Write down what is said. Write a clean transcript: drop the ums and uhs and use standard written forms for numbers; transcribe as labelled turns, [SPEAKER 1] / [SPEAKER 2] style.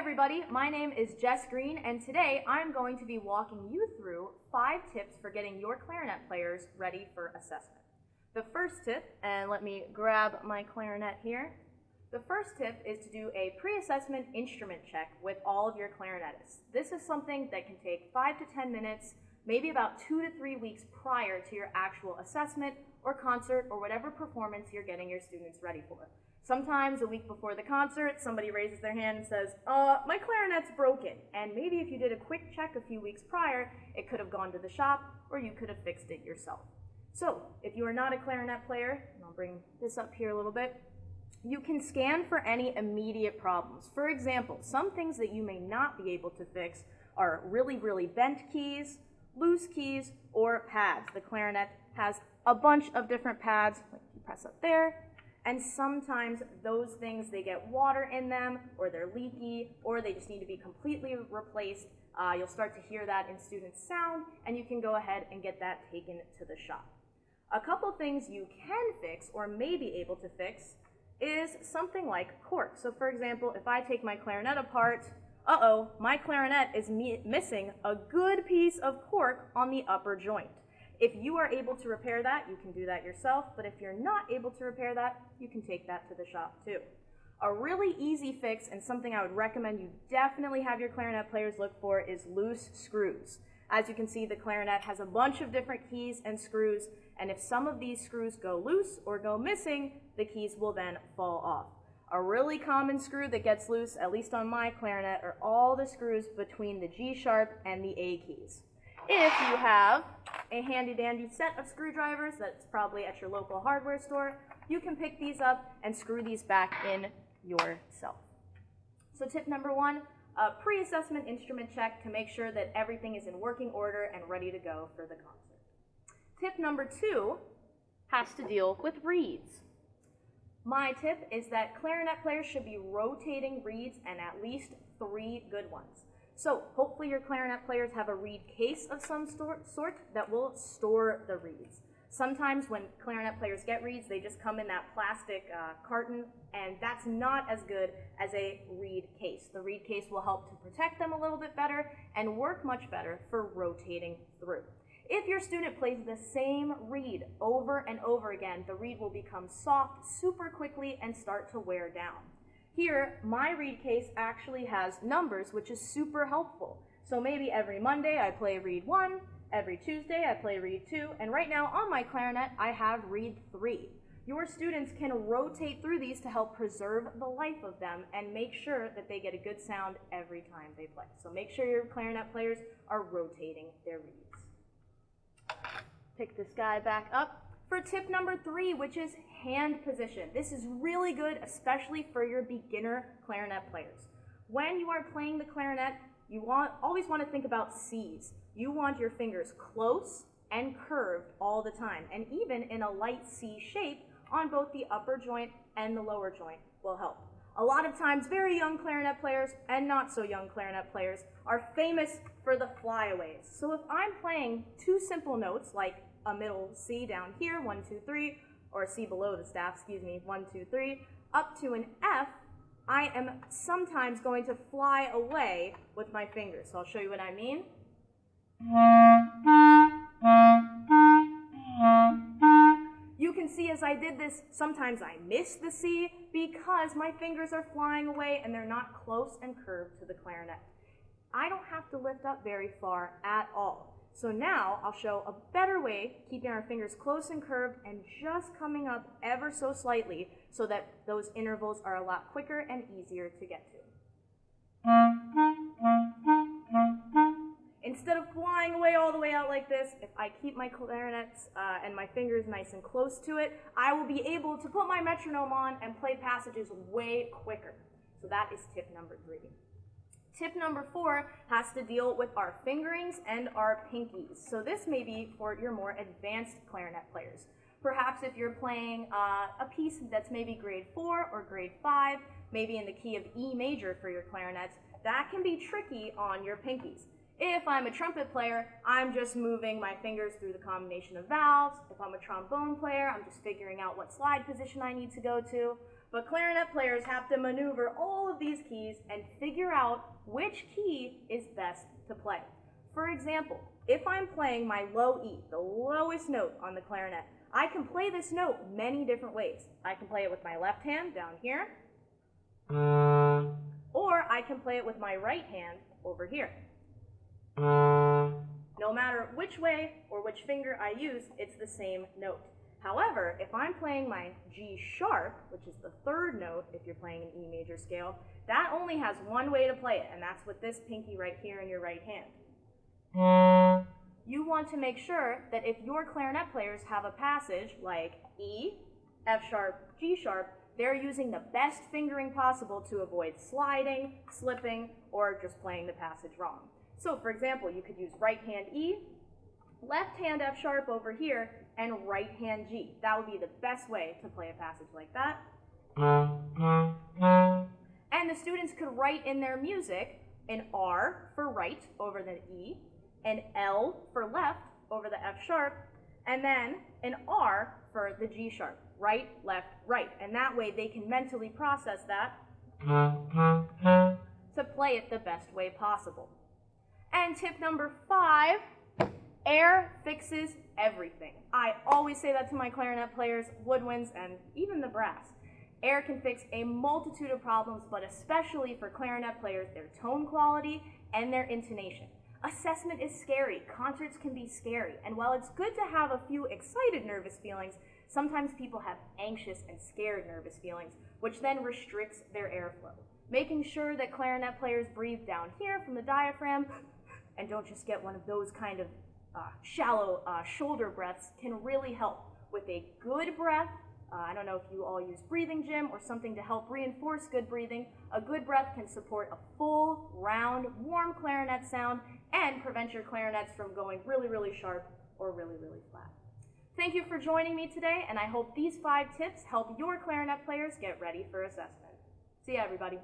[SPEAKER 1] everybody, my name is Jess Green, and today I'm going to be walking you through 5 tips for getting your clarinet players ready for assessment. The first tip, and let me grab my clarinet here. The first tip is to do a pre-assessment instrument check with all of your clarinetists. This is something that can take 5 to 10 minutes, maybe about 2 to 3 weeks prior to your actual assessment or concert or whatever performance you're getting your students ready for. Sometimes a week before the concert, somebody raises their hand and says, my clarinet's broken. And maybe if you did a quick check a few weeks prior, it could have gone to the shop or you could have fixed it yourself. So if you are not a clarinet player, and I'll bring this up here a little bit, you can scan for any immediate problems. For example, some things that you may not be able to fix are really bent keys, loose keys, or pads. The clarinet has a bunch of different pads, like you press up there, and sometimes those things, they get water in them, or they're leaky, or they just need to be completely replaced. You'll start to hear that in students' sound, and you can go ahead and get that taken to the shop. A couple things you can fix, or may be able to fix, is something like cork. So for example, if I take my clarinet apart, my clarinet is missing a good piece of cork on the upper joint. If you are able to repair that, you can do that yourself, but if you're not able to repair that, you can take that to the shop too. A really easy fix, and something I would recommend you definitely have your clarinet players look for, is loose screws. As you can see, the clarinet has a bunch of different keys and screws, and if some of these screws go loose or go missing, the keys will then fall off. A really common screw that gets loose, at least on my clarinet, are all the screws between the G sharp and the A keys. If you have a handy-dandy set of screwdrivers that's probably at your local hardware store, you can pick these up and screw these back in yourself. So tip number 1, a pre-assessment instrument check to make sure that everything is in working order and ready to go for the concert. Tip number 2 has to deal with reeds. My tip is that clarinet players should be rotating reeds, and at least 3 good ones. So hopefully your clarinet players have a reed case of some sort that will store the reeds. Sometimes when clarinet players get reeds, they just come in that plastic carton, and that's not as good as a reed case. The reed case will help to protect them a little bit better and work much better for rotating through. If your student plays the same reed over and over again, the reed will become soft super quickly and start to wear down. Here, my reed case actually has numbers, which is super helpful. So maybe every Monday I play reed 1, every Tuesday I play reed 2, and right now on my clarinet I have reed 3. Your students can rotate through these to help preserve the life of them and make sure that they get a good sound every time they play. So make sure your clarinet players are rotating their reeds. Pick this guy back up for tip number 3, which is hand position. This is really good, especially for your beginner clarinet players. When you are playing the clarinet, you always want to think about C's. You want your fingers close and curved all the time, and even in a light C shape on both the upper joint and the lower joint will help. A lot of times, very young clarinet players and not so young clarinet players are famous for the flyaways. So if I'm playing 2 simple notes, like a middle C down here, 1, 2, 3, or a C below the staff, 1, 2, 3, up to an F, I am sometimes going to fly away with my fingers. So I'll show you what I mean. You can see as I did this, sometimes I miss the C because my fingers are flying away and they're not close and curved to the clarinet. I don't have to lift up very far at all. So now I'll show a better way, keeping our fingers close and curved and just coming up ever so slightly so that those intervals are a lot quicker and easier to get to. Instead of flying away all the way out like this, if I keep my clarinets and my fingers nice and close to it, I will be able to put my metronome on and play passages way quicker. So that is tip number 3. Tip number 4 has to deal with our fingerings and our pinkies. So this may be for your more advanced clarinet players. Perhaps if you're playing a piece that's maybe grade 4 or grade 5, maybe in the key of E major for your clarinets, that can be tricky on your pinkies. If I'm a trumpet player, I'm just moving my fingers through the combination of valves. If I'm a trombone player, I'm just figuring out what slide position I need to go to. But clarinet players have to maneuver all of these keys and figure out which key is best to play. For example, if I'm playing my low E, the lowest note on the clarinet, I can play this note many different ways. I can play it with my left hand down here, or I can play it with my right hand over here. No matter which way or which finger I use, it's the same note. However, if I'm playing my G sharp, which is the third note if you're playing an E major scale, that only has one way to play it, and that's with this pinky right here in your right hand. You want to make sure that if your clarinet players have a passage like E, F sharp, G sharp, they're using the best fingering possible to avoid sliding, slipping, or just playing the passage wrong. So for example, you could use right hand E, left hand F sharp over here, and right hand G. That would be the best way to play a passage like that. And the students could write in their music an R for right over the E, an L for left over the F sharp, and then an R for the G sharp, right, left, right. And that way they can mentally process that to play it the best way possible. And tip number 5, air fixes everything. I always say that to my clarinet players, woodwinds, and even the brass. Air can fix a multitude of problems, but especially for clarinet players, their tone quality and their intonation. Assessment is scary, concerts can be scary, and while it's good to have a few excited nervous feelings, sometimes people have anxious and scared nervous feelings, which then restricts their airflow. Making sure that clarinet players breathe down here from the diaphragm and don't just get one of those kind of shallow shoulder breaths can really help. With a good breath, I don't know if you all use breathing gym or something to help reinforce good breathing, a good breath can support a full, round, warm clarinet sound and prevent your clarinets from going really, really sharp or really, really flat. Thank you for joining me today, and I hope these 5 tips help your clarinet players get ready for assessment. See ya, everybody.